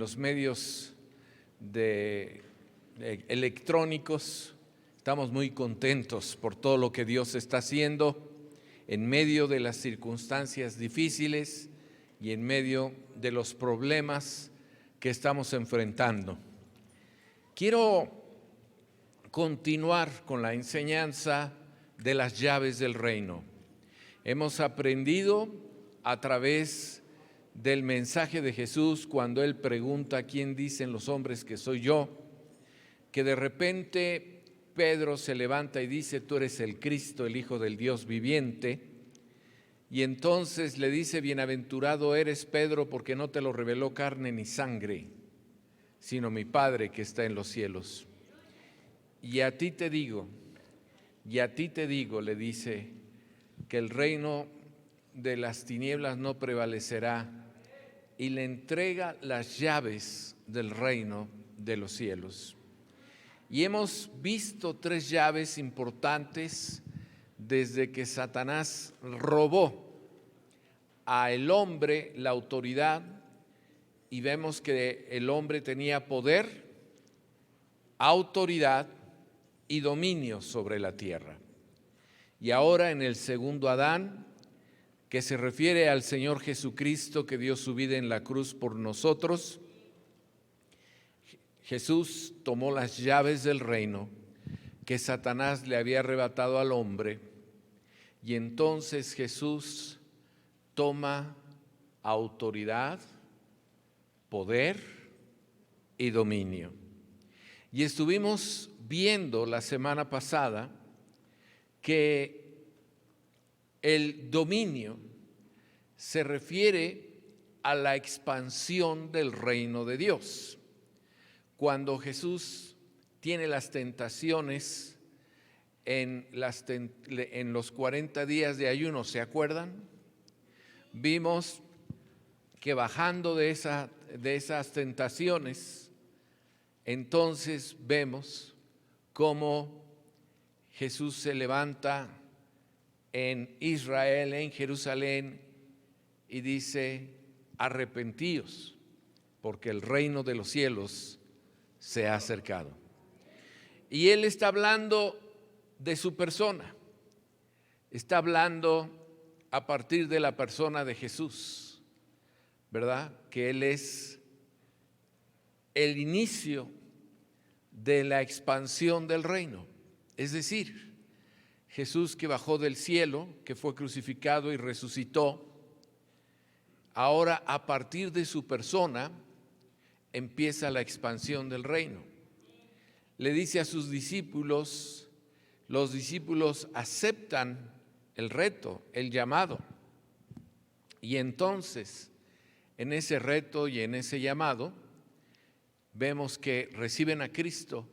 los medios electrónicos. Estamos muy contentos por todo lo que Dios está haciendo en medio de las circunstancias difíciles y en medio de los problemas que estamos enfrentando. Quiero continuar con la enseñanza de las llaves del reino. Hemos aprendido a través del mensaje de Jesús cuando Él pregunta ¿quién dicen los hombres que soy yo? Que de repente Pedro se levanta y dice tú eres el Cristo, el Hijo del Dios viviente. Y entonces le dice bienaventurado eres Pedro porque no te lo reveló carne ni sangre, sino mi Padre que está en los cielos. Y a ti te digo, le dice, que el reino de las tinieblas no prevalecerá, y le entrega las llaves del reino de los cielos. Y hemos visto 3 llaves importantes desde que Satanás robó al hombre la autoridad, y vemos que el hombre tenía poder, autoridad y dominio sobre la tierra. Y ahora en el segundo Adán, que se refiere al Señor Jesucristo que dio su vida en la cruz por nosotros, Jesús tomó las llaves del reino que Satanás le había arrebatado al hombre, y entonces Jesús toma autoridad, poder y dominio. Y estuvimos viendo la semana pasada que el dominio se refiere a la expansión del reino de Dios. Cuando Jesús tiene las tentaciones en los 40 días de ayuno, ¿se acuerdan? Vimos que bajando de esas tentaciones, entonces vemos cómo Jesús se levanta en Israel, en Jerusalén, y dice, arrepentíos, porque el reino de los cielos se ha acercado. Y Él está hablando de su persona, está hablando a partir de la persona de Jesús, ¿verdad? Que Él es el inicio de la expansión del reino. Es decir, Jesús que bajó del cielo, que fue crucificado y resucitó, ahora a partir de su persona empieza la expansión del reino. Le dice a sus discípulos, los discípulos aceptan el reto, el llamado, y entonces en ese reto y en ese llamado vemos que reciben a Cristo,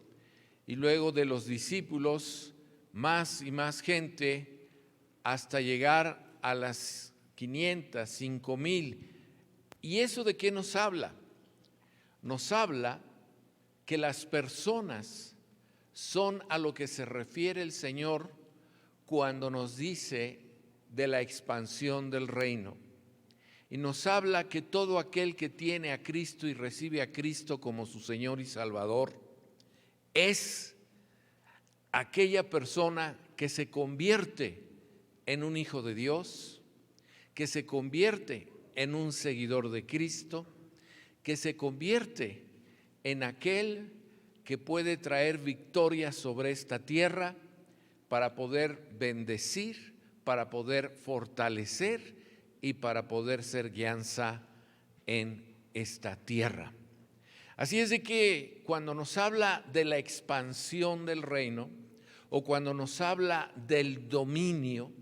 y luego de los discípulos más y más gente hasta llegar a las 500, 5,000. ¿Y eso de qué nos habla? Nos habla que las personas son a lo que se refiere el Señor cuando nos dice de la expansión del reino. Y nos habla que todo aquel que tiene a Cristo y recibe a Cristo como su Señor y Salvador es aquella persona que se convierte en un hijo de Dios, que se convierte en un seguidor de Cristo, que se convierte en aquel que puede traer victoria sobre esta tierra para poder bendecir, para poder fortalecer y para poder ser guianza en esta tierra. Así es de que cuando nos habla de la expansión del reino o cuando nos habla del dominio,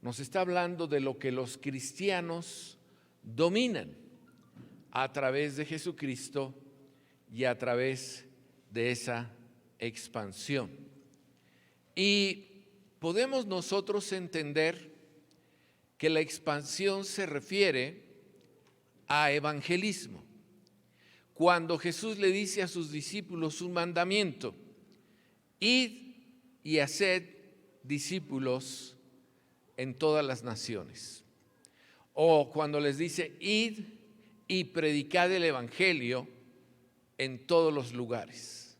nos está hablando de lo que los cristianos dominan a través de Jesucristo y a través de esa expansión. Y podemos nosotros entender que la expansión se refiere a evangelismo. Cuando Jesús le dice a sus discípulos un mandamiento, id y haced discípulos en todas las naciones. O cuando les dice, id y predicad el evangelio en todos los lugares.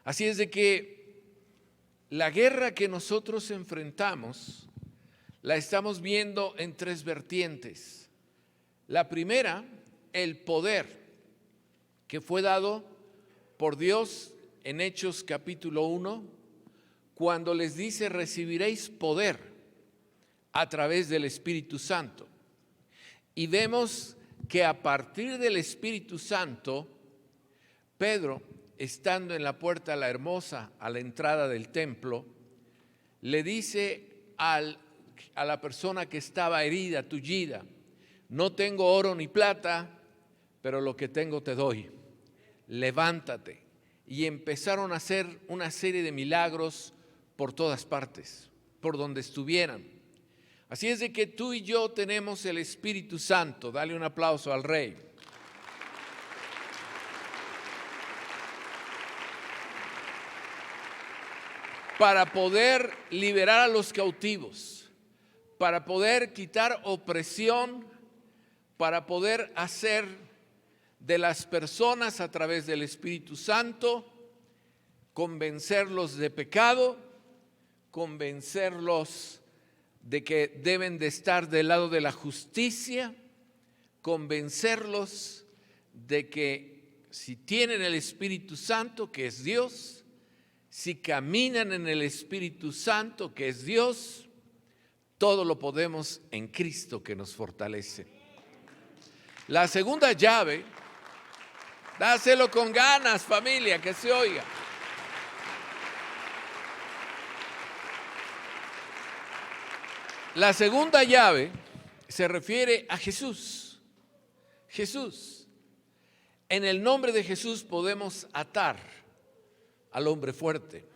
Así es de que la guerra que nosotros enfrentamos la estamos viendo en tres vertientes. La primera, el poder que fue dado por Dios en Hechos capítulo 1, cuando les dice: recibiréis poder a través del Espíritu Santo. Y vemos que a partir del Espíritu Santo, Pedro, estando en la puerta La Hermosa, a la entrada del templo, le dice a la persona que estaba herida, tullida: no tengo oro ni plata, pero lo que tengo te doy. Levántate. Y empezaron a hacer una serie de milagros por todas partes, por donde estuvieran. Así es de que tú y yo tenemos el Espíritu Santo. Dale un aplauso al Rey. Para poder liberar a los cautivos, para poder quitar opresión, para poder hacer de las personas a través del Espíritu Santo, convencerlos de pecado, convencerlos de que deben de estar del lado de la justicia, convencerlos de que si tienen el Espíritu Santo, que es Dios, si caminan en el Espíritu Santo, que es Dios, todo lo podemos en Cristo que nos fortalece. La segunda llave, dáselo con ganas, familia, que se oiga. La segunda llave se refiere a Jesús. Jesús. En el nombre de Jesús podemos atar al hombre fuerte.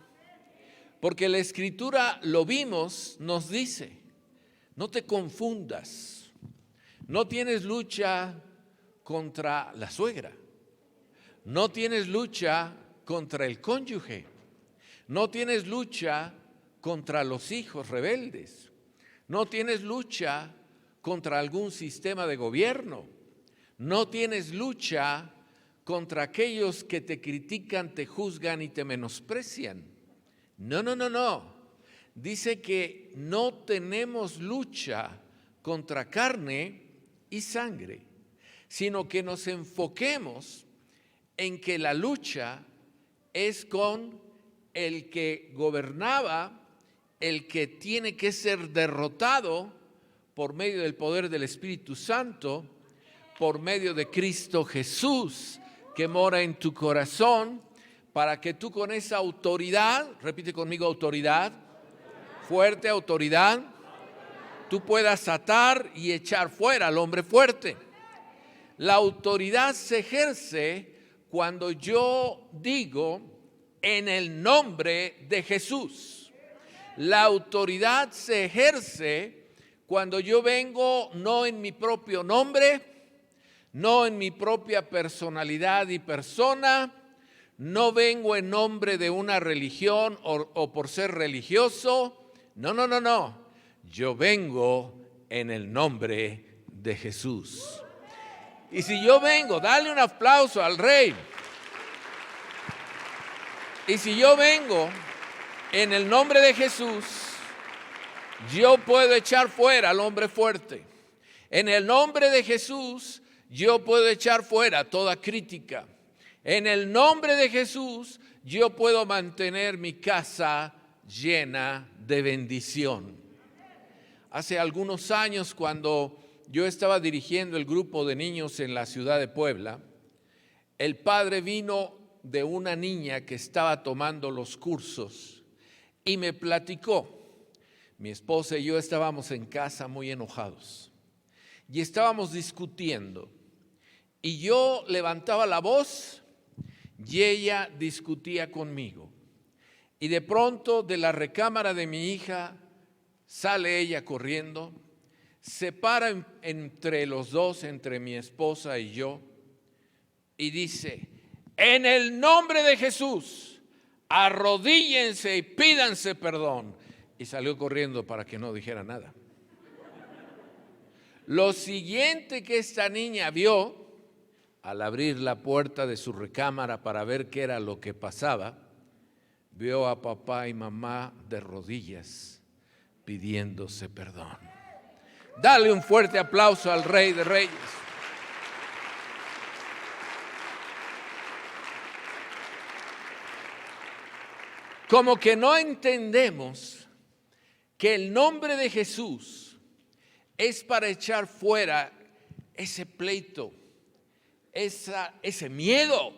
Porque la Escritura, lo vimos, nos dice: no te confundas. No tienes lucha contra la suegra. No tienes lucha contra el cónyuge. No tienes lucha contra los hijos rebeldes. No tienes lucha contra algún sistema de gobierno. No tienes lucha contra aquellos que te critican, te juzgan y te menosprecian. No. Dice que no tenemos lucha contra carne y sangre, sino que nos enfoquemos en que la lucha es con el que gobernaba, el que tiene que ser derrotado por medio del poder del Espíritu Santo, por medio de Cristo Jesús, que mora en tu corazón, para que tú con esa autoridad, repite conmigo: autoridad, fuerte autoridad, tú puedas atar y echar fuera al hombre fuerte. La autoridad se ejerce cuando yo digo: en el nombre de Jesús. La autoridad se ejerce cuando yo vengo no en mi propio nombre, no en mi propia personalidad y persona, no vengo en nombre de una religión o por ser religioso. No. Yo vengo en el nombre de Jesús. Y si yo vengo, dale un aplauso al Rey. Y si yo vengo en el nombre de Jesús, yo puedo echar fuera al hombre fuerte. En el nombre de Jesús, yo puedo echar fuera toda crítica. En el nombre de Jesús, yo puedo mantener mi casa llena de bendición. Hace algunos años, cuando yo estaba dirigiendo el grupo de niños en la ciudad de Puebla, el padre vino de una niña que estaba tomando los cursos y me platicó. Mi esposa y yo estábamos en casa muy enojados y estábamos discutiendo, y yo levantaba la voz y ella discutía conmigo, y de pronto de la recámara de mi hija sale ella corriendo, se para entre los dos, entre mi esposa y yo, y dice: en el nombre de Jesús, arrodíllense y pídanse perdón. Y salió corriendo para que no dijera nada. Lo siguiente que esta niña vio al abrir la puerta de su recámara para ver qué era lo que pasaba, vio a papá y mamá de rodillas pidiéndose perdón. Dale un fuerte aplauso al Rey de Reyes. Como que no entendemos que el nombre de Jesús es para echar fuera ese pleito, ese miedo,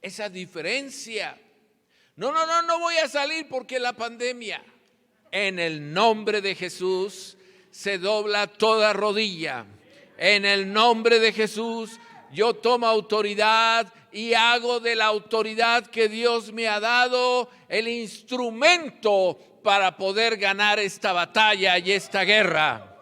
esa diferencia. No voy a salir porque la pandemia. En el nombre de Jesús se dobla toda rodilla. En el nombre de Jesús yo tomo autoridad y hago de la autoridad que Dios me ha dado el instrumento para poder ganar esta batalla y esta guerra.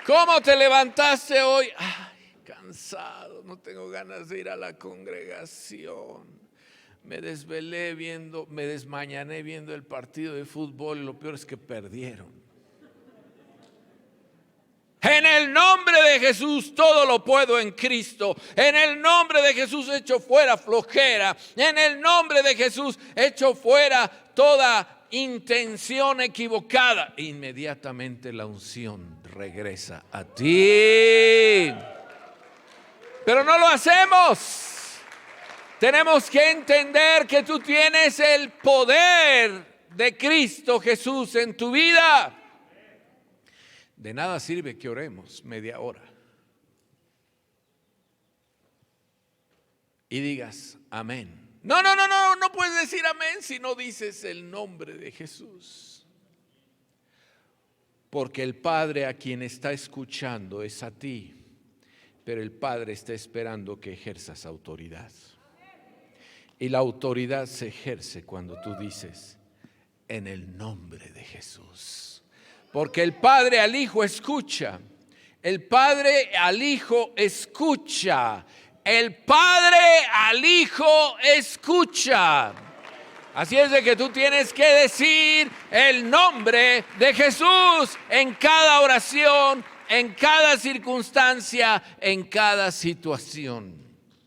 ¿Cómo te levantaste hoy? Ay, cansado, no tengo ganas de ir a la congregación. Me desmañané viendo el partido de fútbol y lo peor es que perdieron. En el nombre de Jesús todo lo puedo en Cristo. En el nombre de Jesús echo fuera flojera. En el nombre de Jesús echo fuera toda intención equivocada. Inmediatamente la unción regresa a ti. Pero no lo hacemos. Tenemos que entender que tú tienes el poder de Cristo Jesús en tu vida. De nada sirve que oremos media hora y digas amén. No puedes decir amén si no dices el nombre de Jesús. Porque el Padre a quien está escuchando es a ti, pero el Padre está esperando que ejerzas autoridad. Y la autoridad se ejerce cuando tú dices en el nombre de Jesús. Porque el Padre al Hijo escucha. El Padre al Hijo escucha. El Padre al Hijo escucha. Así es de que tú tienes que decir el nombre de Jesús en cada oración, en cada circunstancia, en cada situación.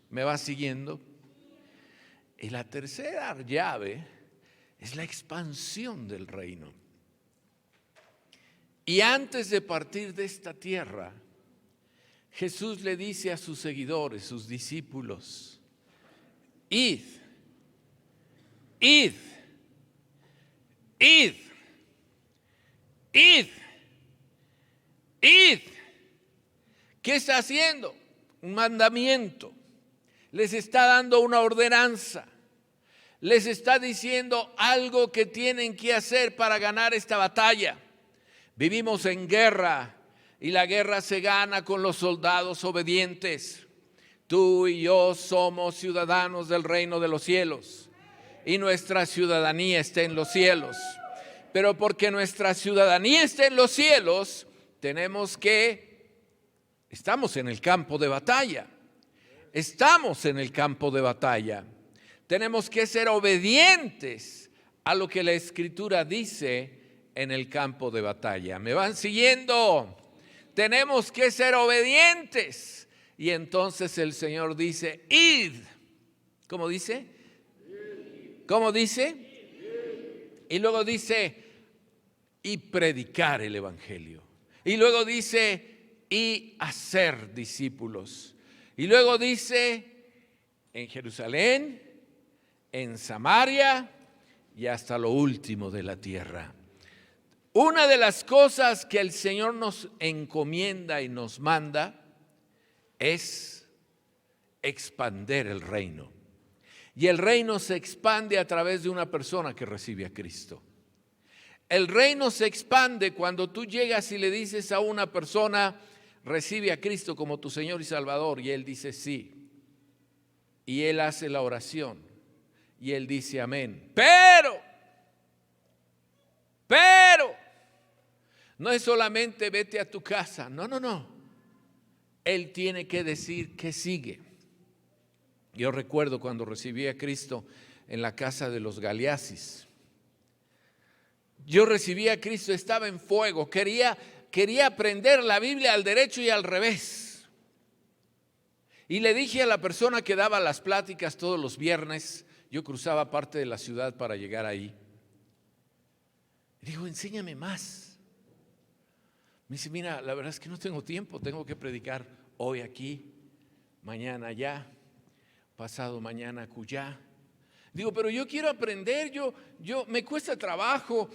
¿Me vas siguiendo? Y la tercera llave es la expansión del reino. Y antes de partir de esta tierra, Jesús le dice a sus seguidores, sus discípulos, id. ¿Qué está haciendo? Un mandamiento. Les está dando una ordenanza. Les está diciendo algo que tienen que hacer para ganar esta batalla. Vivimos en guerra y la guerra se gana con los soldados obedientes. Tú y yo somos ciudadanos del reino de los cielos y nuestra ciudadanía está en los cielos. Pero porque nuestra ciudadanía está en los cielos, estamos en el campo de batalla. Estamos en el campo de batalla. Tenemos que ser obedientes a lo que la Escritura dice en el campo de batalla. ¿Me van siguiendo? Tenemos que ser obedientes. Y entonces el Señor dice, id. ¿Cómo dice? ¿Cómo dice? Y luego dice, y predicar el Evangelio. Y luego dice, y hacer discípulos. Y luego dice, en Jerusalén, en Samaria y hasta lo último de la tierra. Una de las cosas que el Señor nos encomienda y nos manda es expander el reino. Y el reino se expande a través de una persona que recibe a Cristo. El reino se expande cuando tú llegas y le dices a una persona, recibe a Cristo como tu Señor y Salvador, y él dice sí. Y él hace la oración y él dice amén. Pero no es solamente vete a tu casa, no. Él tiene que decir que sigue. Yo recuerdo cuando recibí a Cristo en la casa de los Galeazis. Yo recibí a Cristo, estaba en fuego, quería aprender la Biblia al derecho y al revés. Y le dije a la persona que daba las pláticas todos los viernes, yo cruzaba parte de la ciudad para llegar ahí. Digo, enséñame más. Me dice, mira, la verdad es que no tengo tiempo, tengo que predicar hoy aquí, mañana allá, pasado mañana acullá. Digo, pero yo quiero aprender, yo me cuesta trabajo,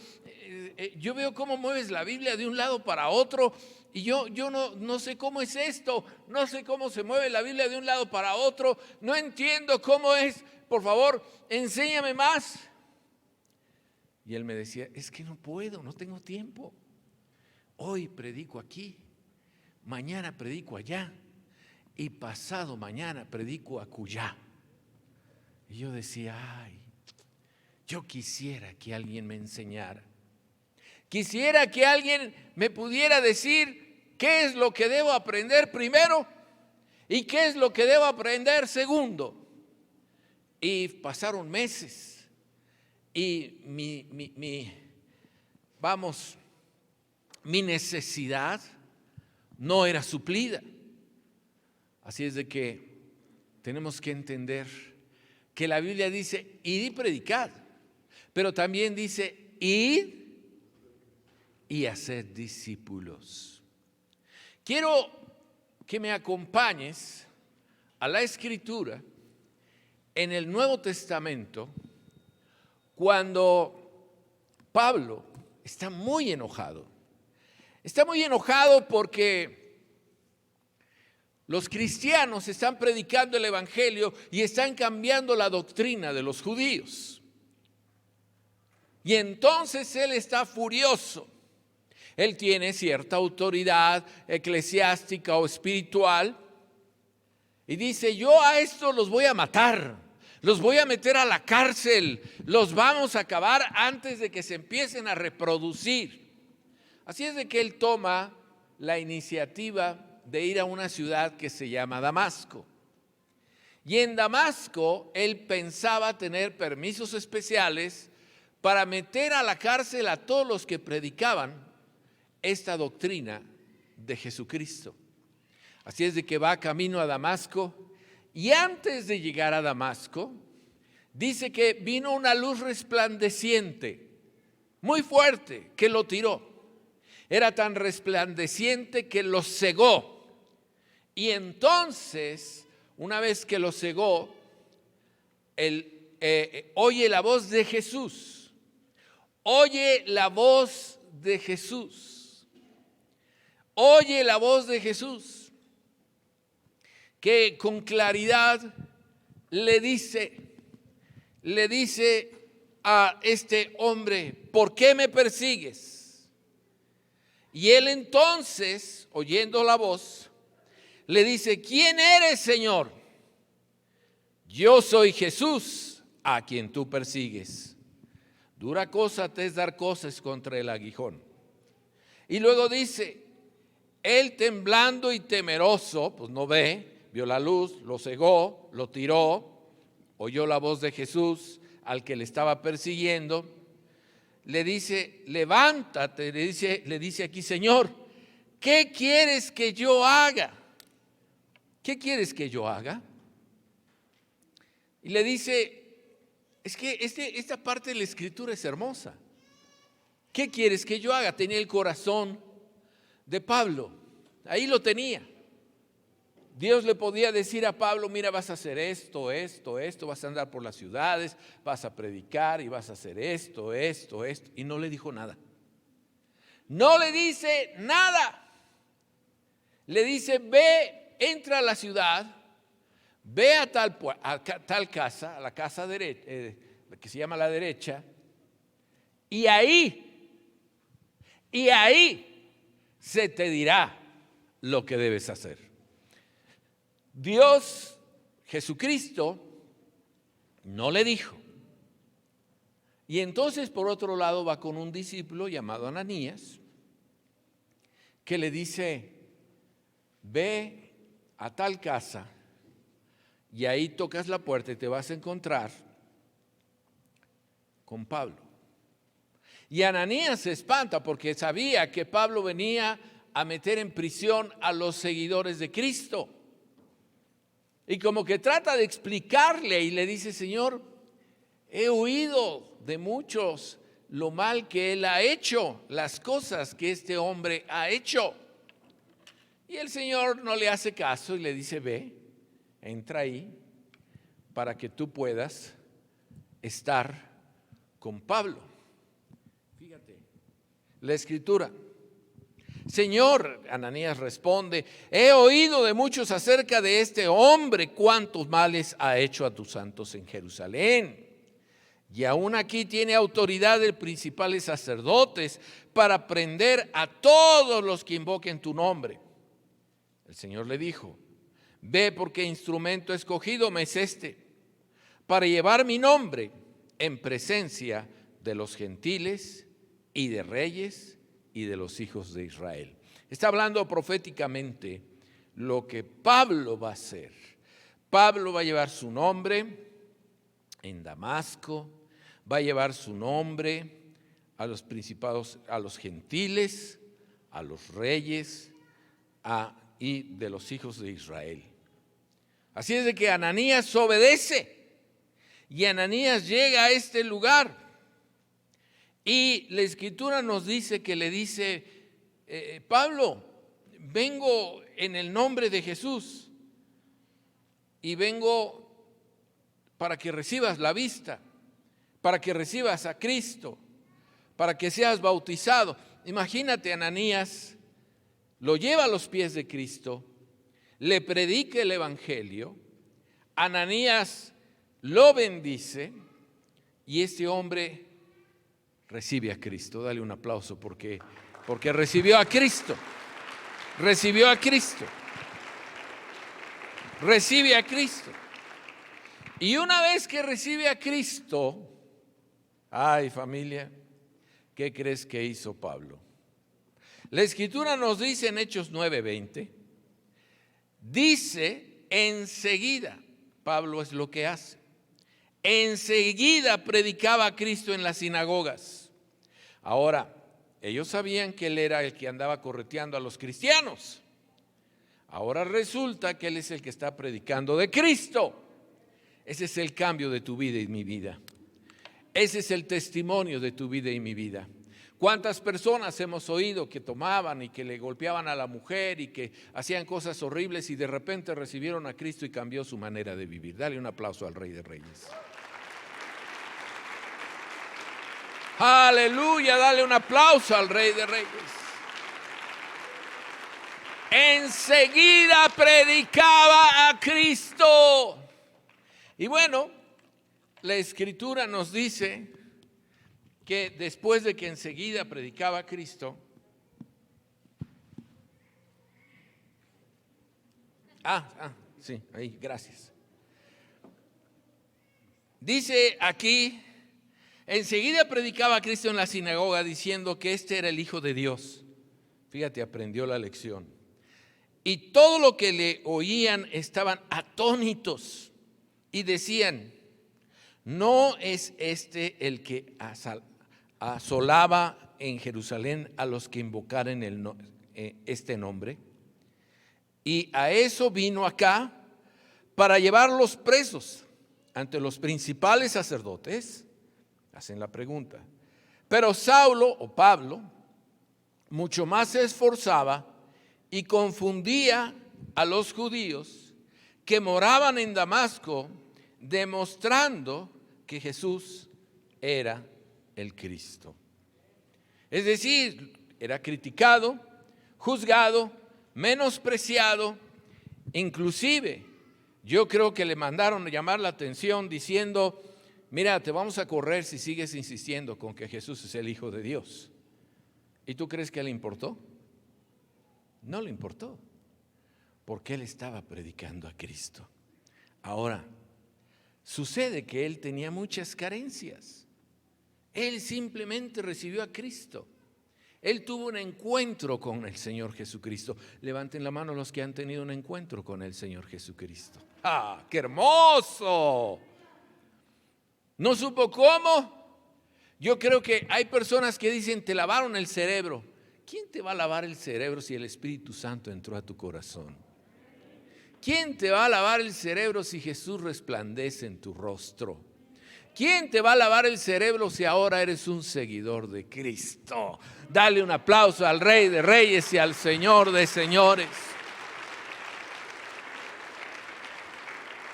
yo veo cómo mueves la Biblia de un lado para otro y yo no sé cómo es esto, no sé cómo se mueve la Biblia de un lado para otro, no entiendo cómo es, por favor, enséñame más. Y él me decía, es que no puedo, no tengo tiempo. Hoy predico aquí, mañana predico allá y pasado mañana predico acullá. Y yo decía, ay, yo quisiera que alguien me enseñara. Quisiera que alguien me pudiera decir qué es lo que debo aprender primero y qué es lo que debo aprender segundo. Y pasaron meses y mi necesidad no era suplida. Así es de que tenemos que entender que la Biblia dice, id y predicad, pero también dice, id y haced discípulos. Quiero que me acompañes a la Escritura en el Nuevo Testamento, cuando Pablo está muy enojado. Está muy enojado porque los cristianos están predicando el evangelio y están cambiando la doctrina de los judíos. Y entonces él está furioso. Él tiene cierta autoridad eclesiástica o espiritual y dice, yo a estos los voy a matar, los voy a meter a la cárcel, los vamos a acabar antes de que se empiecen a reproducir. Así es de que él toma la iniciativa de ir a una ciudad que se llama Damasco. Y en Damasco él pensaba tener permisos especiales para meter a la cárcel a todos los que predicaban esta doctrina de Jesucristo. Así es de que va camino a Damasco y antes de llegar a Damasco dice que vino una luz resplandeciente, muy fuerte, que lo tiró. Era tan resplandeciente que lo cegó. Y entonces, una vez que lo cegó, él oye la voz de Jesús. Oye la voz de Jesús. Oye la voz de Jesús, que con claridad le dice a este hombre, ¿por qué me persigues? Y él entonces, oyendo la voz, le dice, ¿quién eres, Señor? Yo soy Jesús, a quien tú persigues. Dura cosa te es dar cosas contra el aguijón. Y luego dice, él temblando y temeroso, pues no ve, vio la luz, lo cegó, lo tiró, oyó la voz de Jesús al que le estaba persiguiendo, le dice, levántate, le dice aquí, Señor, ¿qué quieres que yo haga? ¿Qué quieres que yo haga? Y le dice, es que esta parte de la Escritura es hermosa. ¿Qué quieres que yo haga? Tenía el corazón de Pablo, ahí lo tenía. Dios le podía decir a Pablo, mira, vas a hacer esto, vas a andar por las ciudades, vas a predicar y vas a hacer esto, y no le dijo nada. No le dice nada. Le dice, ve, entra a la ciudad, ve a tal casa, a la casa derecha, que se llama la derecha, y ahí se te dirá lo que debes hacer. Dios, Jesucristo, no le dijo. Y entonces, por otro lado, va con un discípulo llamado Ananías, que le dice, ve a tal casa y ahí tocas la puerta y te vas a encontrar con Pablo. Y Ananías se espanta porque sabía que Pablo venía a meter en prisión a los seguidores de Cristo. Y como que trata de explicarle y le dice: Señor, he oído de muchos lo mal que él ha hecho, las cosas que este hombre ha hecho. Y el Señor no le hace caso y le dice: ve, entra ahí para que tú puedas estar con Pablo. Fíjate, la escritura. Señor, Ananías responde: he oído de muchos acerca de este hombre, cuántos males ha hecho a tus santos en Jerusalén. Y aún aquí tiene autoridad de principales sacerdotes para prender a todos los que invoquen tu nombre. El Señor le dijo: ve, porque instrumento escogido me es este, para llevar mi nombre en presencia de los gentiles y de reyes y de los hijos de Israel. Está hablando proféticamente lo que Pablo va a hacer. Pablo va a llevar su nombre en Damasco, va a llevar su nombre a los principados, a los gentiles, a los reyes y de los hijos de Israel. Así es de que Ananías obedece y Ananías llega a este lugar. Y la escritura nos dice que le dice: Pablo, vengo en el nombre de Jesús y vengo para que recibas la vista, para que recibas a Cristo, para que seas bautizado. Imagínate, Ananías lo lleva a los pies de Cristo, le predica el evangelio, Ananías lo bendice y este hombre recibe a Cristo. Dale un aplauso porque recibió a Cristo. Recibió a Cristo. Recibe a Cristo. Y una vez que recibe a Cristo, ay familia, ¿qué crees que hizo Pablo? La escritura nos dice en Hechos 9:20, dice: enseguida, Pablo es lo que hace. Enseguida predicaba a Cristo en las sinagogas. Ahora, ellos sabían que él era el que andaba correteando a los cristianos. Ahora resulta que él es el que está predicando de Cristo. Ese es el cambio de tu vida y mi vida. Ese es el testimonio de tu vida y mi vida. ¿Cuántas personas hemos oído que tomaban y que le golpeaban a la mujer y que hacían cosas horribles y de repente recibieron a Cristo y cambió su manera de vivir? Dale un aplauso al Rey de Reyes. Aleluya, dale un aplauso al Rey de Reyes. Enseguida predicaba a Cristo. Y bueno, la escritura nos dice que después de que enseguida predicaba a Cristo, sí, ahí, gracias. Dice aquí: enseguida predicaba a Cristo en la sinagoga diciendo que este era el Hijo de Dios. Fíjate, aprendió la lección. Y todo lo que le oían estaban atónitos y decían: ¿no es este el que asolaba en Jerusalén a los que invocaren este nombre? Y a eso vino acá, para llevarlos presos ante los principales sacerdotes. Hacen la pregunta. Pero Saulo o Pablo mucho más se esforzaba y confundía a los judíos que moraban en Damasco, demostrando que Jesús era el Cristo. Es decir, era criticado, juzgado, menospreciado. Inclusive yo creo que le mandaron a llamar la atención diciendo: mira, te vamos a correr si sigues insistiendo con que Jesús es el Hijo de Dios. ¿Y tú crees que le importó? No le importó, porque él estaba predicando a Cristo. Ahora, sucede que él tenía muchas carencias. Él simplemente recibió a Cristo. Él tuvo un encuentro con el Señor Jesucristo. Levanten la mano los que han tenido un encuentro con el Señor Jesucristo. ¡Ah, qué hermoso! No supo cómo, Yo creo que hay personas que dicen, te lavaron el cerebro. ¿Quién te va a lavar el cerebro si el Espíritu Santo entró a tu corazón? ¿Quién te va a lavar el cerebro si Jesús resplandece en tu rostro? ¿Quién te va a lavar el cerebro si ahora eres un seguidor de Cristo? Dale un aplauso al Rey de Reyes y al Señor de Señores.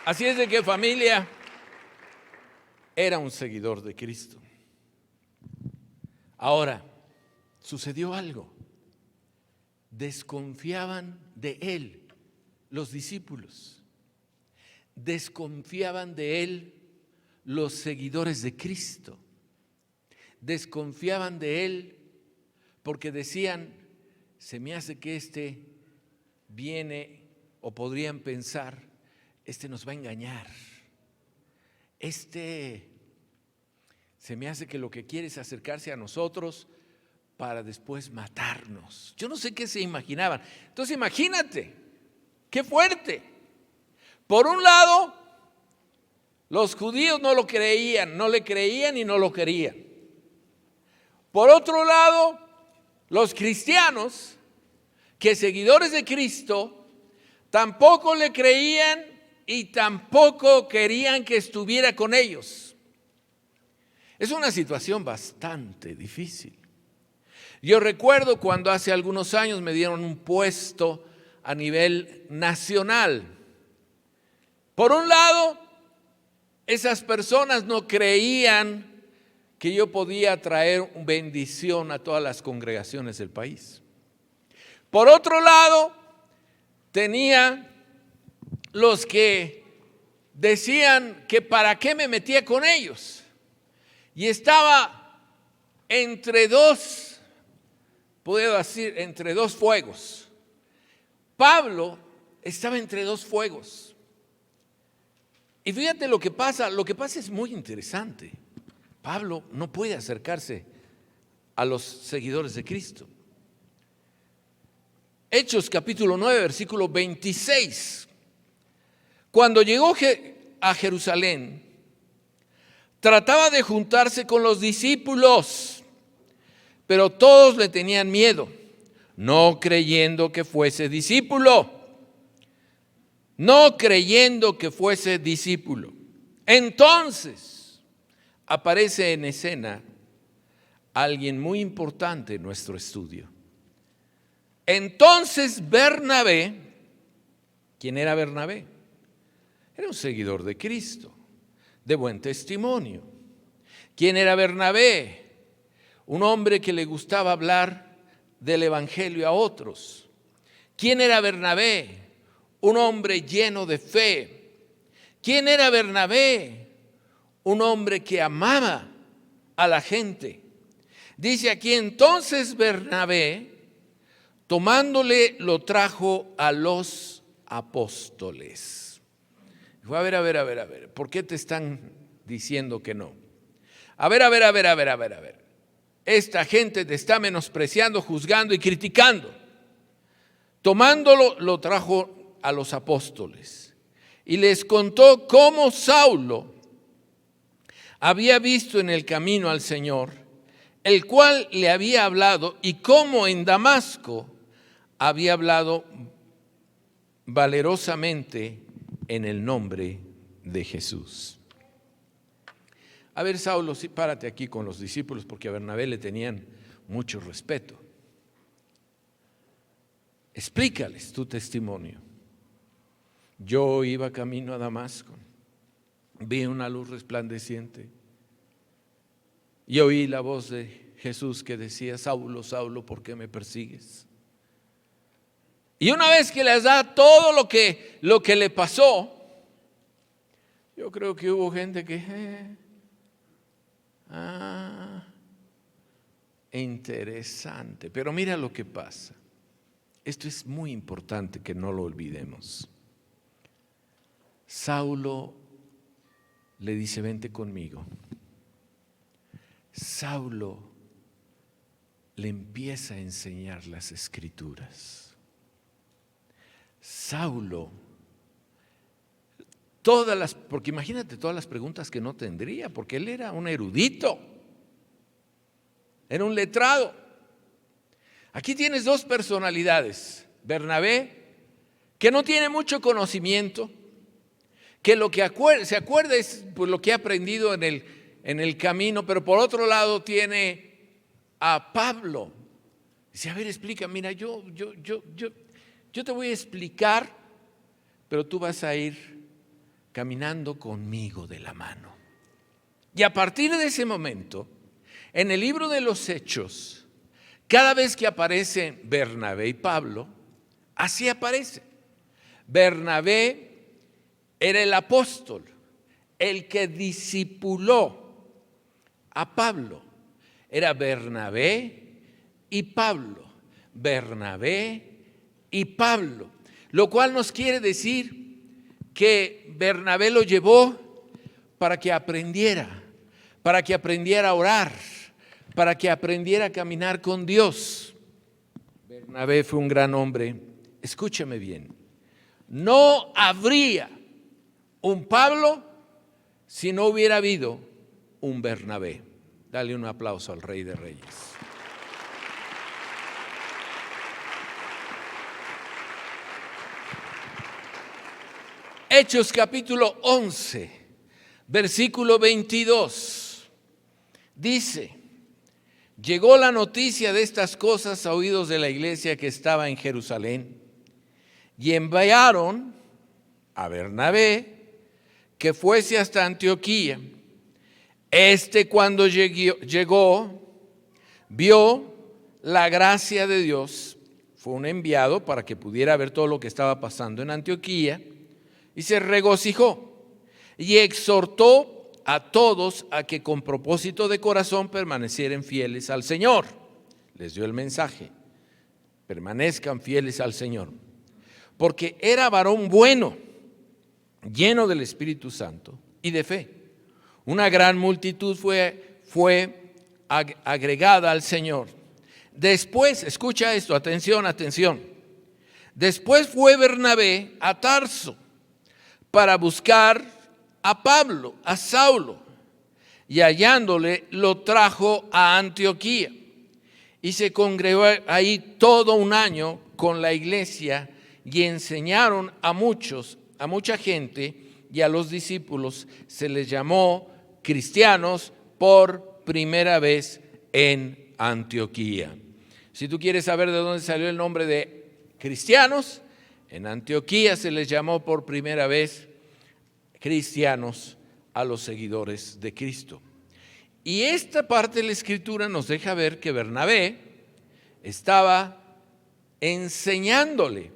Así es de que, familia, era un seguidor de Cristo. Ahora, sucedió algo. Desconfiaban de él los discípulos. Desconfiaban de él los seguidores de Cristo. Desconfiaban de él porque decían, se me hace que este viene, o podrían pensar, este nos va a engañar. Se me hace que lo que quiere es acercarse a nosotros para después matarnos. Yo no sé qué se imaginaban. Entonces imagínate, qué fuerte. Por un lado, los judíos no lo creían, no le creían y no lo querían. Por otro lado, los cristianos, que seguidores de Cristo, tampoco le creían y tampoco querían que estuviera con ellos. Es una situación bastante difícil. Yo recuerdo cuando hace algunos años me dieron un puesto a nivel nacional. Por un lado, esas personas no creían que yo podía traer bendición a todas las congregaciones del país. Por otro lado, tenía los que decían que para qué me metía con ellos. Y estaba entre dos, puedo decir, entre dos fuegos. Pablo estaba entre dos fuegos. Y fíjate lo que pasa es muy interesante. Pablo no puede acercarse a los seguidores de Cristo. Hechos capítulo 9, versículo 26. Cuando llegó a Jerusalén, trataba de juntarse con los discípulos, pero todos le tenían miedo, no creyendo que fuese discípulo. No creyendo que fuese discípulo. Entonces aparece en escena alguien muy importante en nuestro estudio. Entonces Bernabé, ¿quién era Bernabé? Era un seguidor de Cristo, de buen testimonio. ¿Quién era Bernabé? Un hombre que le gustaba hablar del evangelio a otros. ¿Quién era Bernabé? Un hombre lleno de fe. ¿Quién era Bernabé? Un hombre que amaba a la gente. Dice aquí, entonces Bernabé, tomándole, lo trajo a los apóstoles. Dijo, a ver, ¿por qué te están diciendo que no? A ver. Esta gente te está menospreciando, juzgando y criticando. Tomándolo, lo trajo a los apóstoles y les contó cómo Saulo había visto en el camino al Señor, el cual le había hablado, y cómo en Damasco había hablado valerosamente en el nombre de Jesús. A ver, Saulo, sí, párate aquí con los discípulos, porque a Bernabé le tenían mucho respeto. Explícales tu testimonio. Yo iba camino a Damasco, vi una luz resplandeciente y oí la voz de Jesús que decía, Saulo, Saulo, ¿por qué me persigues? Y una vez que les da todo lo que le pasó, yo creo que hubo gente que, interesante, pero mira lo que pasa. Esto es muy importante que no lo olvidemos. Saulo le dice, vente conmigo. Saulo le empieza a enseñar las escrituras. Saulo, porque imagínate todas las preguntas que no tendría, porque él era un erudito. era un letrado. Aquí tienes dos personalidades. Bernabé, que no tiene mucho conocimiento, que lo que se acuerda es por lo que ha aprendido en el camino, pero por otro lado tiene a Pablo. Dice, a ver, explica, mira, yo te voy a explicar, pero tú vas a ir caminando conmigo de la mano. Y a partir de ese momento, en el libro de los Hechos, cada vez que aparecen Bernabé y Pablo, así aparece. Bernabé era el apóstol, el que discipuló a Pablo. Era Bernabé y Pablo. Bernabé y Pablo. Lo cual nos quiere decir que Bernabé lo llevó para que aprendiera a orar, para que aprendiera a caminar con Dios. Bernabé fue un gran hombre. Escúchame bien. No habría un Pablo si no hubiera habido un Bernabé. Dale un aplauso al Rey de Reyes. Hechos capítulo 11, versículo 22. Dice, llegó la noticia de estas cosas a oídos de la iglesia que estaba en Jerusalén y enviaron a Bernabé que fuese hasta Antioquía. Cuando llegó, vio la gracia de Dios. Fue un enviado para que pudiera ver todo lo que estaba pasando en Antioquía y se regocijó y exhortó a todos a que con propósito de corazón permanecieran fieles al Señor. Les dio el mensaje: permanezcan fieles al Señor, porque era varón bueno, lleno del Espíritu Santo y de fe. Una gran multitud fue agregada al Señor. Después, escucha esto, atención. Después fue Bernabé a Tarso para buscar a Pablo, a Saulo, y hallándole lo trajo a Antioquía. Y se congregó ahí todo un año con la iglesia y enseñaron a mucha gente, y a los discípulos se les llamó cristianos por primera vez en Antioquía. Si tú quieres saber de dónde salió el nombre de cristianos, en Antioquía se les llamó por primera vez cristianos a los seguidores de Cristo. Y esta parte de la Escritura nos deja ver que Bernabé estaba enseñándole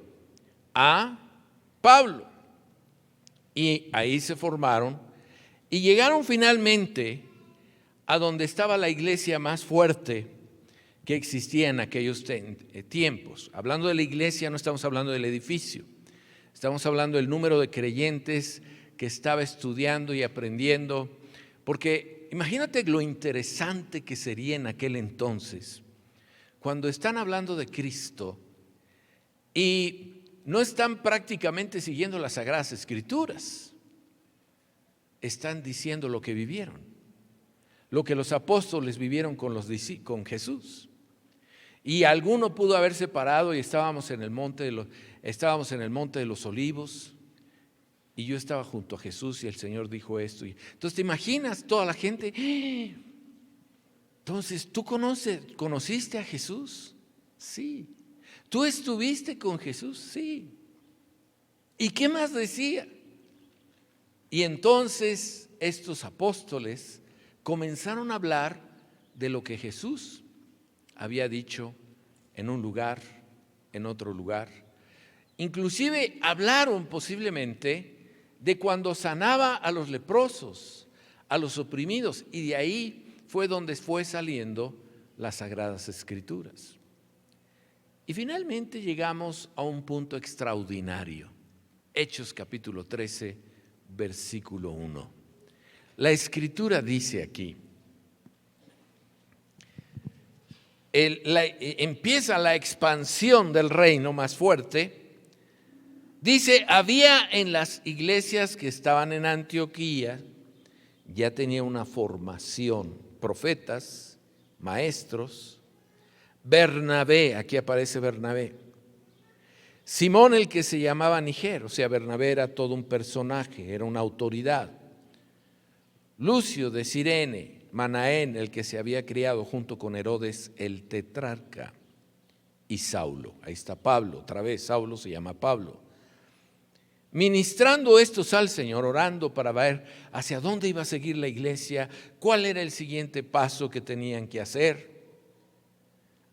a Pablo. Y ahí se formaron y llegaron finalmente a donde estaba la iglesia más fuerte que existía en aquellos tiempos. Hablando de la iglesia, no estamos hablando del edificio, estamos hablando del número de creyentes que estaba estudiando y aprendiendo, porque imagínate lo interesante que sería en aquel entonces, cuando están hablando de Cristo y no están prácticamente siguiendo las Sagradas Escrituras, están diciendo lo que vivieron, lo que los apóstoles vivieron con Jesús. Y alguno pudo haberse parado y estábamos en el monte de los Olivos, y yo estaba junto a Jesús y el Señor dijo esto. Entonces te imaginas toda la gente. Entonces, ¿tú conociste a Jesús? Sí. ¿Tú estuviste con Jesús? Sí. ¿Y qué más decía? Y entonces estos apóstoles comenzaron a hablar de lo que Jesús había dicho en un lugar, en otro lugar. Inclusive hablaron posiblemente de cuando sanaba a los leprosos, a los oprimidos, y de ahí fue donde fue saliendo las Sagradas Escrituras. Y finalmente llegamos a un punto extraordinario. Hechos capítulo 13, versículo 1. La Escritura dice aquí, empieza la expansión del reino más fuerte. Dice, había en las iglesias que estaban en Antioquía, ya tenía una formación, profetas maestros, Bernabé, aquí aparece Bernabé, Simón el que se llamaba Niger, o sea, Bernabé era todo un personaje, era una autoridad, Lucio de Cirene, Manaén el que se había criado junto con Herodes el tetrarca, y Saulo, ahí está Pablo, otra vez Saulo se llama Pablo. Ministrando estos al Señor, orando para ver hacia dónde iba a seguir la iglesia, cuál era el siguiente paso que tenían que hacer,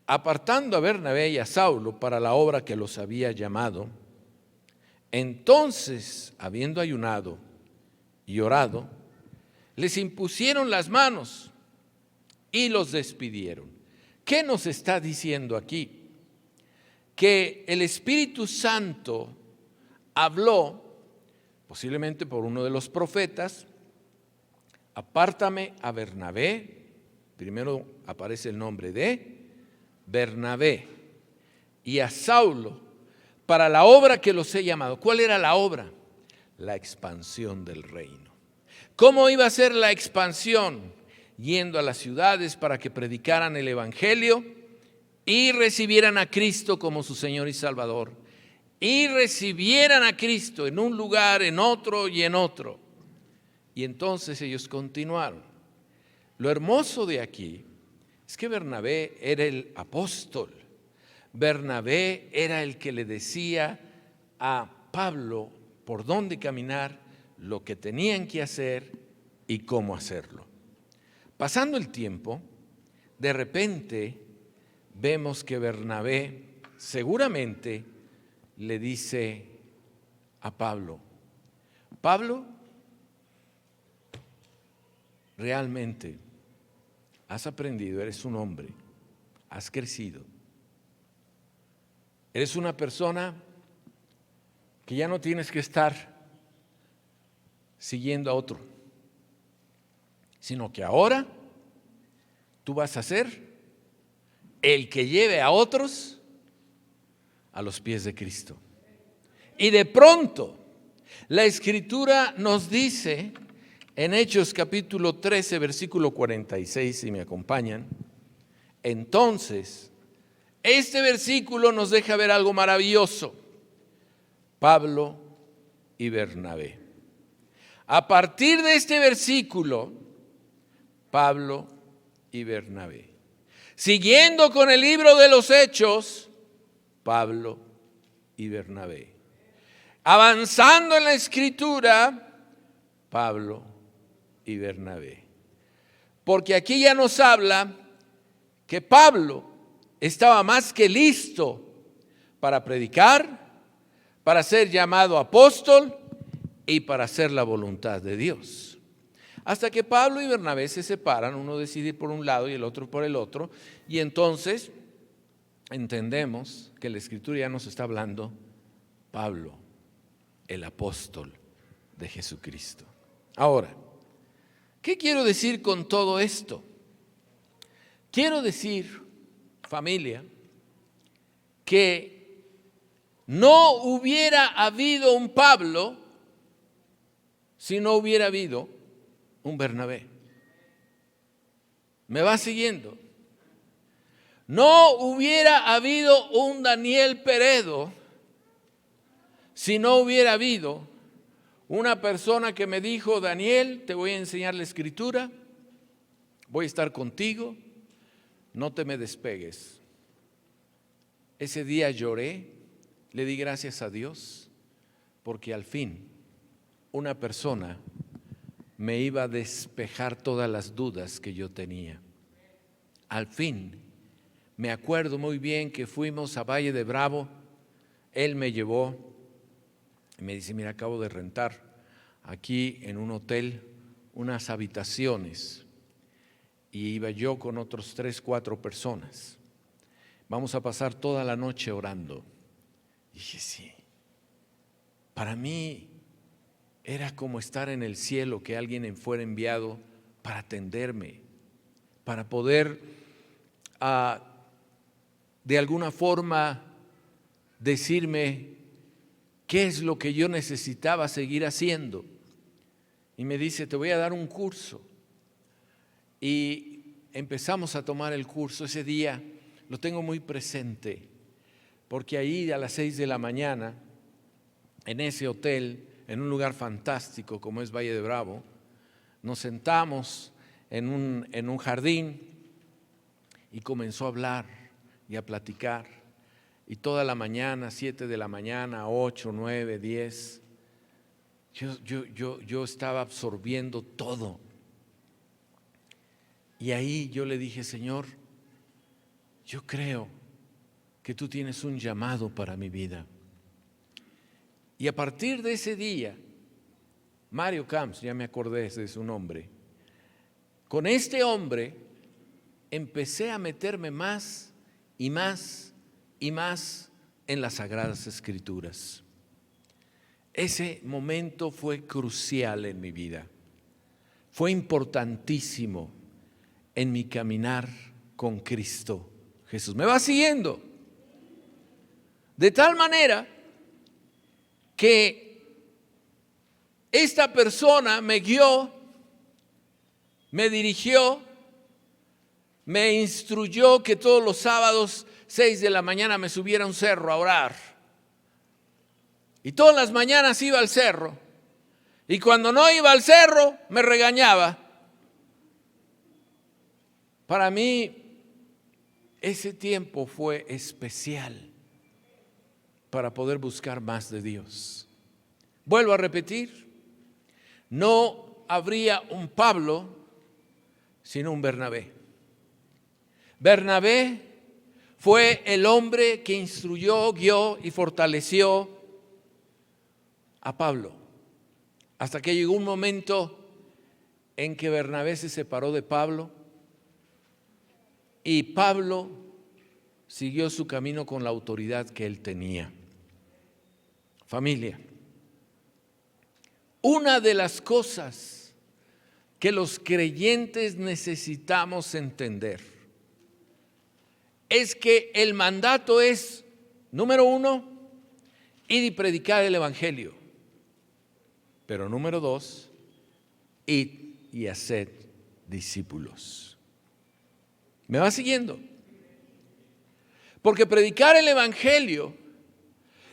apartando a Bernabé y a Saulo para la obra que los había llamado. Entonces, habiendo ayunado y orado, les impusieron las manos y los despidieron. ¿Qué nos está diciendo aquí? Que el Espíritu Santo habló, posiblemente por uno de los profetas, apártame a Bernabé, primero aparece el nombre de Bernabé, y a Saulo, para la obra que los he llamado. ¿Cuál era la obra? La expansión del reino. ¿Cómo iba a ser la expansión? Yendo a las ciudades para que predicaran el Evangelio y recibieran a Cristo como su Señor y Salvador. Y recibieran a Cristo en un lugar, en otro y en otro. Y entonces ellos continuaron. Lo hermoso de aquí es que Bernabé era el apóstol. Bernabé era el que le decía a Pablo por dónde caminar, lo que tenían que hacer y cómo hacerlo. Pasando el tiempo, de repente vemos que Bernabé seguramente le dice a Pablo, Pablo, realmente has aprendido, eres un hombre, has crecido, eres una persona que ya no tienes que estar siguiendo a otro, sino que ahora tú vas a ser el que lleve a otros a los pies de Cristo. Y de pronto, la Escritura nos dice en Hechos capítulo 13, versículo 46, si me acompañan, entonces, este versículo nos deja ver algo maravilloso. Pablo y Bernabé. A partir de este versículo, Pablo y Bernabé. Siguiendo con el libro de los Hechos, Pablo y Bernabé. Avanzando en la Escritura, Pablo y Bernabé. Porque aquí ya nos habla que Pablo estaba más que listo para predicar, para ser llamado apóstol y para hacer la voluntad de Dios. Hasta que Pablo y Bernabé se separan, uno decide ir por un lado y el otro por el otro, y entonces entendemos que la Escritura ya nos está hablando Pablo, el apóstol de Jesucristo. Ahora, ¿qué quiero decir con todo esto? Quiero decir, familia, que no hubiera habido un Pablo si no hubiera habido un Bernabé. ¿Me va siguiendo? No hubiera habido un Daniel Peredo si no hubiera habido una persona que me dijo, Daniel, te voy a enseñar la Escritura, voy a estar contigo, no te me despegues. Ese día lloré, le di gracias a Dios, porque al fin una persona me iba a despejar todas las dudas que yo tenía. Al fin, me acuerdo muy bien que fuimos a Valle de Bravo, él me llevó y me dice, mira, acabo de rentar aquí en un hotel unas habitaciones y iba yo con otros 3, 4 personas. Vamos a pasar toda la noche orando. Y dije, sí, para mí era como estar en el cielo, que alguien fuera enviado para atenderme, para poder de alguna forma decirme qué es lo que yo necesitaba seguir haciendo. Y me dice, te voy a dar un curso. Y empezamos a tomar el curso, ese día lo tengo muy presente, porque ahí a las 6 de la mañana, en ese hotel, en un lugar fantástico como es Valle de Bravo, nos sentamos en un jardín y comenzó a hablar y a platicar. Y toda la mañana, 7 de la mañana, 8, 9, 10, yo estaba absorbiendo todo. Y ahí yo le dije, Señor, yo creo que tú tienes un llamado para mi vida. Y a partir de ese día, Mario Camps, ya me acordé de su nombre, con este hombre empecé a meterme más y más y más en las Sagradas Escrituras. Ese momento fue crucial en mi vida, fue importantísimo en mi caminar con Cristo Jesús. ¿Me va siguiendo? De tal manera que esta persona me guió, me dirigió, me instruyó que todos los sábados 6 de la mañana me subiera a un cerro a orar. Y todas las mañanas iba al cerro. Y cuando no iba al cerro, me regañaba. Para mí, ese tiempo fue especial para poder buscar más de Dios. Vuelvo a repetir, no habría un Pablo sino un Bernabé. Bernabé fue el hombre que instruyó, guió y fortaleció a Pablo, hasta que llegó un momento en que Bernabé se separó de Pablo y Pablo siguió su camino con la autoridad que él tenía. Familia, una de las cosas que los creyentes necesitamos entender es que el mandato es, número 1, ir y predicar el evangelio. Pero número 2, id y haced discípulos. ¿Me va siguiendo? Porque predicar el evangelio,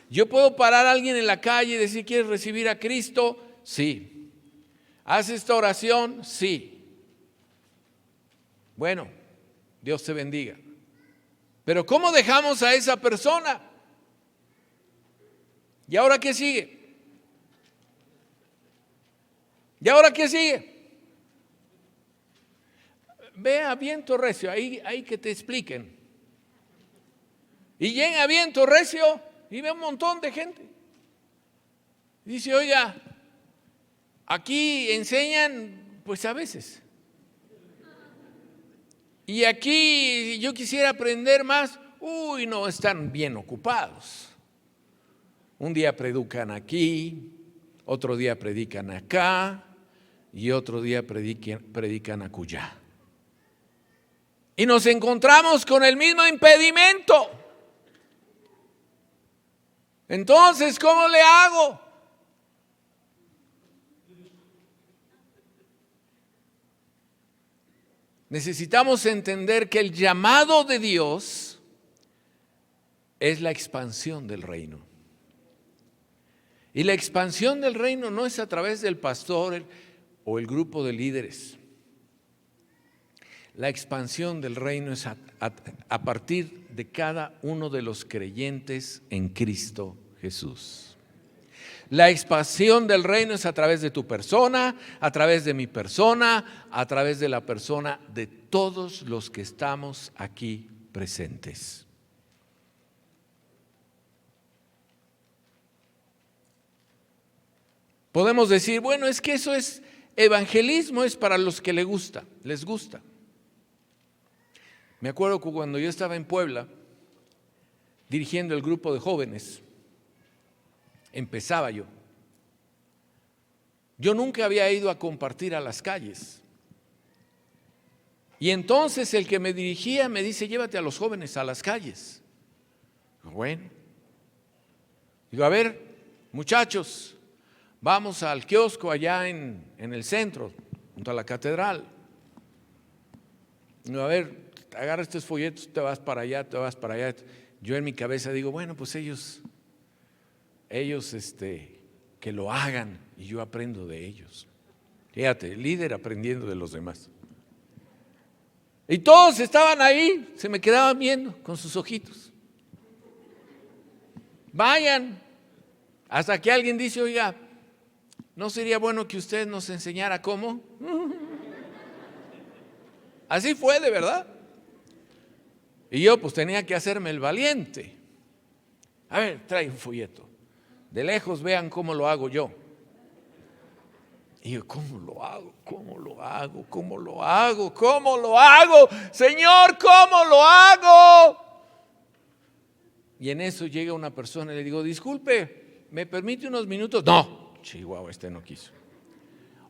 yo puedo parar a alguien en la calle y decir, ¿quieres recibir a Cristo? Sí. ¿Haz esta oración? Sí. Bueno, Dios te bendiga. Pero ¿cómo dejamos a esa persona? ¿Y ahora qué sigue? ¿Y ahora qué sigue? Ve a Viento Recio, ahí que te expliquen. Y llega a Viento Recio y ve un montón de gente. Dice, oiga, aquí enseñan, pues a veces. Y aquí yo quisiera aprender más. Uy, no, están bien ocupados. Un día predican aquí, otro día predican acá y otro día predican acullá. Y nos encontramos con el mismo impedimento. Entonces, ¿cómo le hago? Necesitamos entender que el llamado de Dios es la expansión del reino. Y la expansión del reino no es a través del pastor o el grupo de líderes. La expansión del reino es a partir de cada uno de los creyentes en Cristo Jesús. La expansión del reino es a través de tu persona, a través de mi persona, a través de la persona de todos los que estamos aquí presentes. Podemos decir, bueno, es que eso es evangelismo, es para los que les gusta. Me acuerdo que cuando yo estaba en Puebla, dirigiendo el grupo de jóvenes, empezaba yo. Yo nunca había ido a compartir a las calles. Y entonces el que me dirigía me dice, llévate a los jóvenes a las calles. Bueno. Digo, a ver, muchachos, vamos al kiosco allá en el centro, junto a la catedral. A ver, agarra estos folletos, te vas para allá, te vas para allá. Yo en mi cabeza digo, bueno, pues ellos que lo hagan y yo aprendo de ellos. Fíjate, el líder aprendiendo de los demás. Y todos estaban ahí, se me quedaban viendo con sus ojitos. Vayan, hasta que alguien dice, oiga, ¿no sería bueno que usted nos enseñara cómo? Así fue, de verdad. Y yo pues tenía que hacerme el valiente. A ver, trae un folleto. De lejos vean cómo lo hago yo. Y yo, ¿cómo lo hago? ¿Cómo lo hago? ¿Cómo lo hago? ¿Cómo lo hago? Señor, ¿cómo lo hago? Y en eso llega una persona y le digo, disculpe, ¿me permite unos minutos? No, chihuahua, no quiso.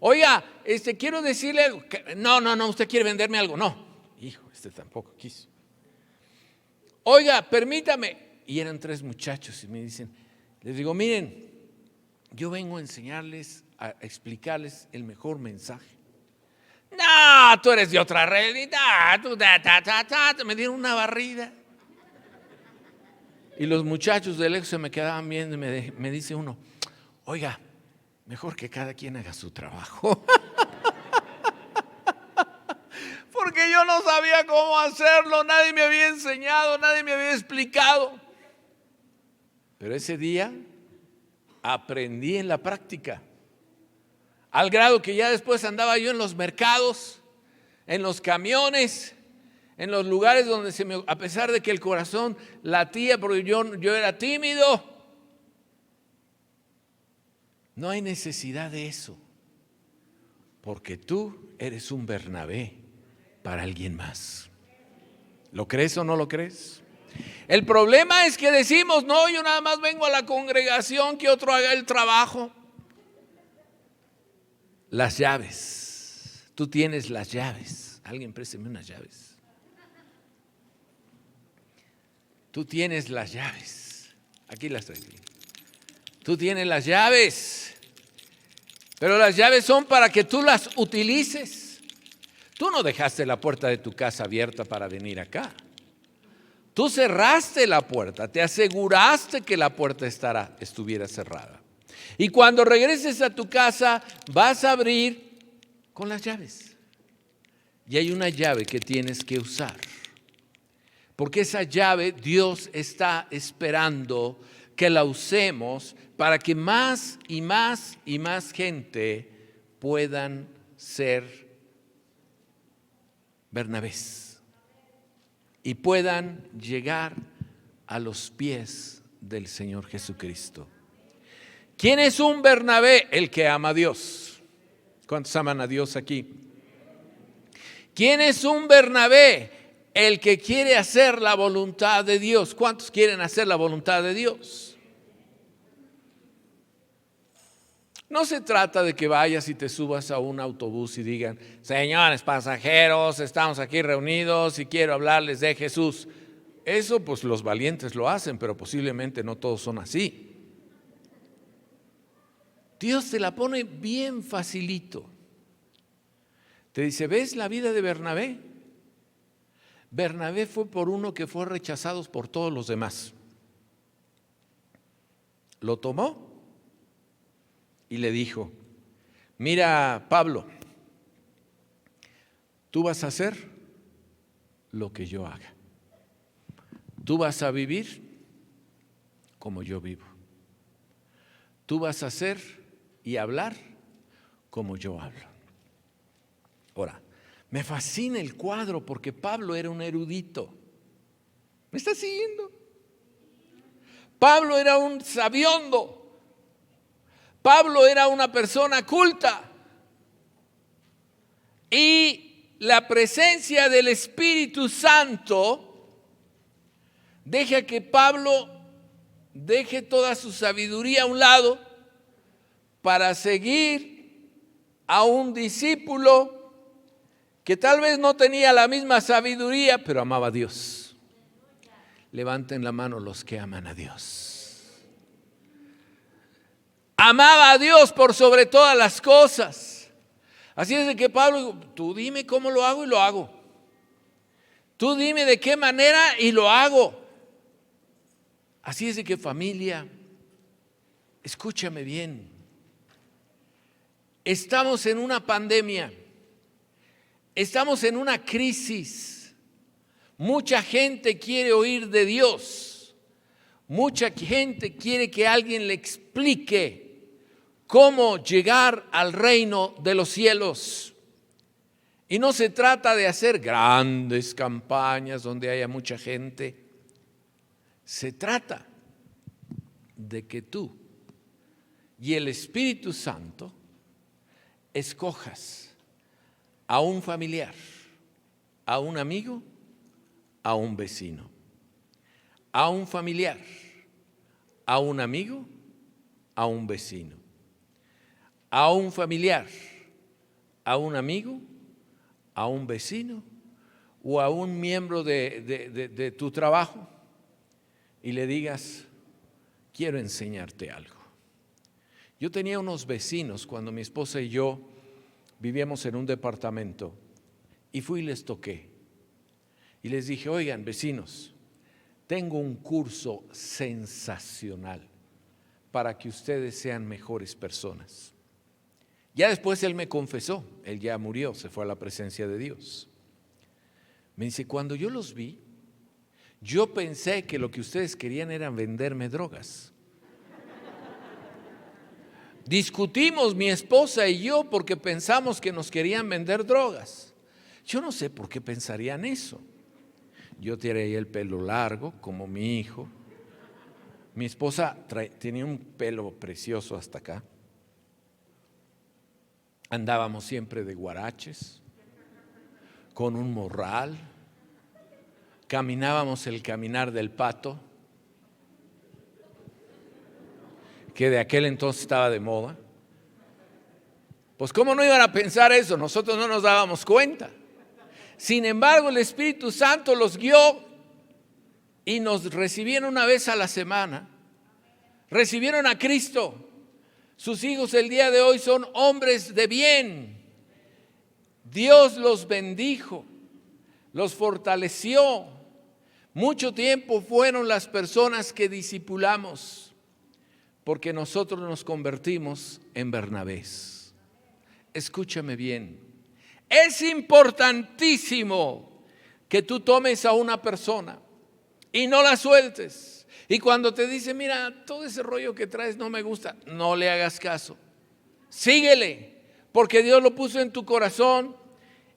Oiga, quiero decirle algo. No, usted quiere venderme algo. No, hijo, tampoco quiso. Oiga, permítame. Y eran 3 muchachos y me dicen, les digo, miren, yo vengo a enseñarles, a explicarles el mejor mensaje. No, tú eres de otra realidad. Me dieron una barrida. Y los muchachos de lejos se me quedaban viendo y me dice uno, oiga, mejor que cada quien haga su trabajo. Porque yo no sabía cómo hacerlo, nadie me había enseñado, nadie me había explicado. Pero ese día aprendí en la práctica, al grado que ya después andaba yo en los mercados, en los camiones, en los lugares donde a pesar de que el corazón latía porque yo era tímido, no hay necesidad de eso, porque tú eres un Bernabé para alguien más. ¿Lo crees o no lo crees? El problema es que decimos, no, yo nada más vengo a la congregación, que otro haga el trabajo. Las llaves, tú tienes las llaves. Alguien présteme unas llaves. Tú tienes las llaves. Aquí las traigo. Tú tienes las llaves, pero las llaves son para que tú las utilices. Tú no dejaste la puerta de tu casa abierta para venir acá. Tú cerraste la puerta, te aseguraste que la puerta estuviera cerrada. Y cuando regreses a tu casa, vas a abrir con las llaves. Y hay una llave que tienes que usar. Porque esa llave Dios está esperando que la usemos para que más y más y más gente puedan ser Bernabés y puedan llegar a los pies del Señor Jesucristo. ¿Quién es un Bernabé? El que ama a Dios. ¿Cuántos aman a Dios aquí? ¿Quién es un Bernabé? El que quiere hacer la voluntad de Dios. ¿Cuántos quieren hacer la voluntad de Dios? No se trata de que vayas y te subas a un autobús y digan, señores pasajeros, estamos aquí reunidos y quiero hablarles de Jesús. Eso pues los valientes lo hacen, pero posiblemente no todos son así. Dios te la pone bien facilito. Te dice, ¿ves la vida de Bernabé? Bernabé fue por uno que fue rechazado por todos los demás. Lo tomó y le dijo, mira, Pablo, tú vas a hacer lo que yo haga. Tú vas a vivir como yo vivo. Tú vas a hacer y hablar como yo hablo. Ahora, me fascina el cuadro porque Pablo era un erudito. ¿Me está siguiendo? Pablo era un sabiondo. Pablo era una persona culta. Y la presencia del Espíritu Santo deja que Pablo deje toda su sabiduría a un lado para seguir a un discípulo que tal vez no tenía la misma sabiduría, pero amaba a Dios. Levanten la mano los que aman a Dios. Amaba a Dios por sobre todas las cosas. Así es de que Pablo dijo, tú dime cómo lo hago y lo hago. Tú dime de qué manera y lo hago. Así es de que, familia, escúchame bien. Estamos en una pandemia. Estamos en una crisis. Mucha gente quiere oír de Dios. Mucha gente quiere que alguien le explique cómo llegar al reino de los cielos. Y no se trata de hacer grandes campañas donde haya mucha gente. Se trata de que tú y el Espíritu Santo escojas a un familiar, a un amigo, a un vecino, a un familiar, a un amigo, a un vecino, a un familiar, a un amigo, a un vecino o a un miembro de tu trabajo y le digas, quiero enseñarte algo. Yo tenía unos vecinos cuando mi esposa y yo vivíamos en un departamento y fui y les toqué y les dije, oigan, vecinos, tengo un curso sensacional para que ustedes sean mejores personas. Ya después él me confesó, él ya murió, se fue a la presencia de Dios. Me dice, cuando yo los vi, yo pensé que lo que ustedes querían era venderme drogas. Discutimos mi esposa y yo porque pensamos que nos querían vender drogas. Yo no sé por qué pensarían eso. Yo tenía el pelo largo como mi hijo. Mi esposa tenía un pelo precioso hasta acá. Andábamos siempre de guaraches, con un morral. Caminábamos el caminar del pato, que de aquel entonces estaba de moda. Pues ¿cómo no iban a pensar eso? Nosotros no nos dábamos cuenta. Sin embargo, el Espíritu Santo los guió y nos recibieron una vez a la semana. Recibieron a Cristo. Sus hijos el día de hoy son hombres de bien. Dios los bendijo, los fortaleció. Mucho tiempo fueron las personas que discipulamos, porque nosotros nos convertimos en Bernabés. Escúchame bien, es importantísimo que tú tomes a una persona y no la sueltes. Y cuando te dice, mira, todo ese rollo que traes no me gusta, no le hagas caso. Síguele, porque Dios lo puso en tu corazón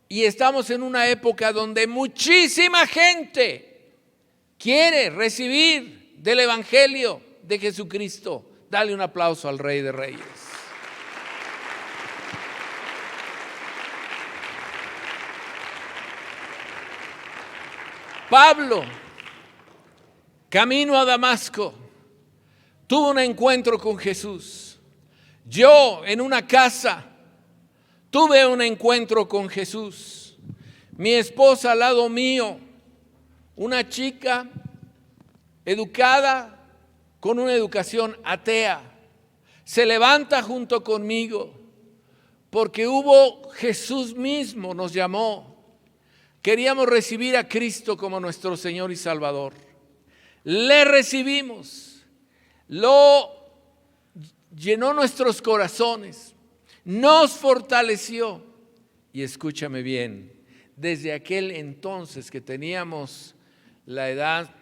y estamos en una época donde muchísima gente quiere recibir del Evangelio de Jesucristo. Dale un aplauso al Rey de Reyes. Pablo, camino a Damasco, tuvo un encuentro con Jesús. Yo en una casa tuve un encuentro con Jesús. Mi esposa al lado mío, una chica educada con una educación atea, se levanta junto conmigo porque Jesús mismo nos llamó. Queríamos recibir a Cristo como nuestro Señor y Salvador. Le recibimos, lo llenó nuestros corazones, nos fortaleció. Y escúchame bien, desde aquel entonces que teníamos la edad,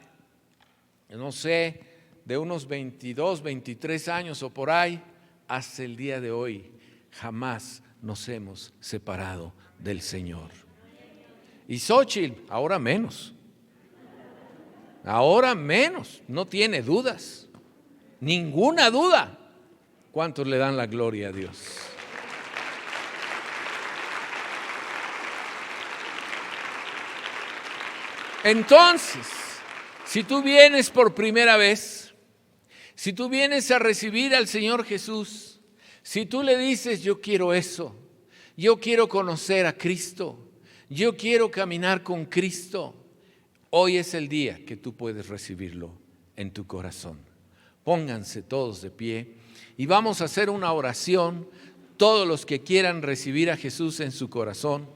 no sé, de unos 22, 23 años o por ahí, hasta el día de hoy, jamás nos hemos separado del Señor. Y Xóchitl, ahora menos, no tiene dudas, ninguna duda. ¿Cuántos le dan la gloria a Dios? Entonces, si tú vienes por primera vez, si tú vienes a recibir al Señor Jesús, si tú le dices, yo quiero eso, yo quiero conocer a Cristo, yo quiero caminar con Cristo, hoy es el día que tú puedes recibirlo en tu corazón. Pónganse todos de pie y vamos a hacer una oración, todos los que quieran recibir a Jesús en su corazón,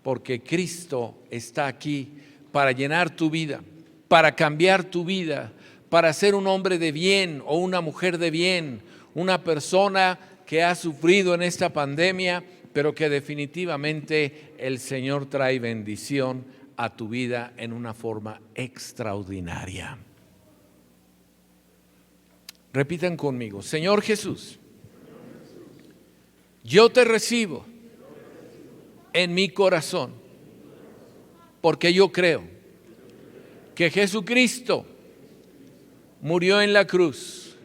porque Cristo está aquí para llenar tu vida, para cambiar tu vida, para ser un hombre de bien o una mujer de bien, una persona que ha sufrido en esta pandemia, pero que definitivamente el Señor trae bendición a tu vida en una forma extraordinaria. Repitan conmigo: Señor Jesús, yo te recibo en mi corazón, porque yo creo que Jesucristo murió en la cruz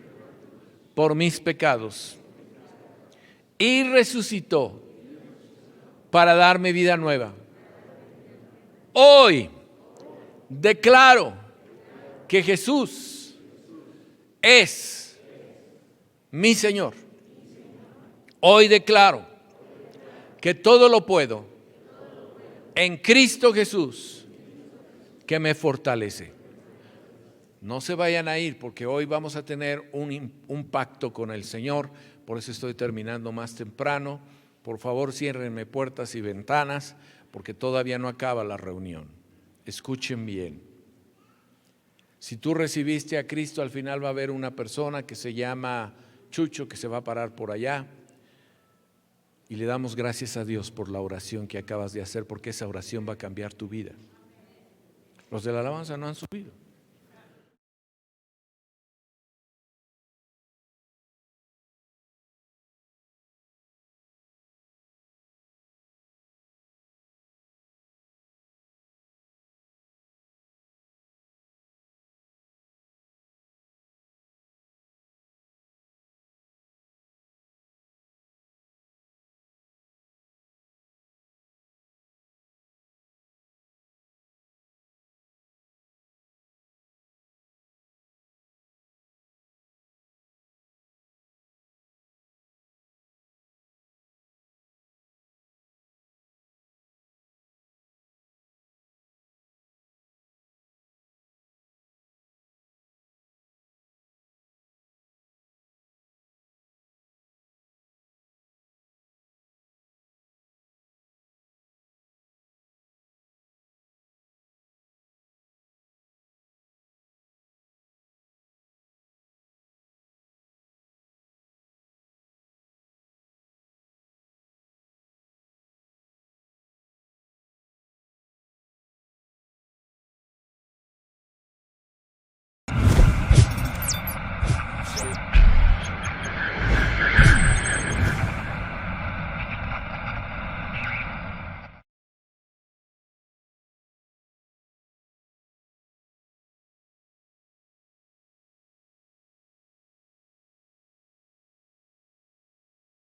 por mis pecados y resucitó para darme vida nueva. Hoy declaro que Jesús es mi Señor. Hoy declaro que todo lo puedo en Cristo Jesús, que me fortalece. No se vayan a ir, porque hoy vamos a tener un pacto con el Señor. Por eso estoy terminando más temprano. Por favor, ciérrenme puertas y ventanas, porque todavía no acaba la reunión. Escuchen bien. Si tú recibiste a Cristo, al final va a haber una persona que se llama Chucho, que se va a parar por allá. Y le damos gracias a Dios por la oración que acabas de hacer, porque esa oración va a cambiar tu vida. Los de la alabanza no han subido.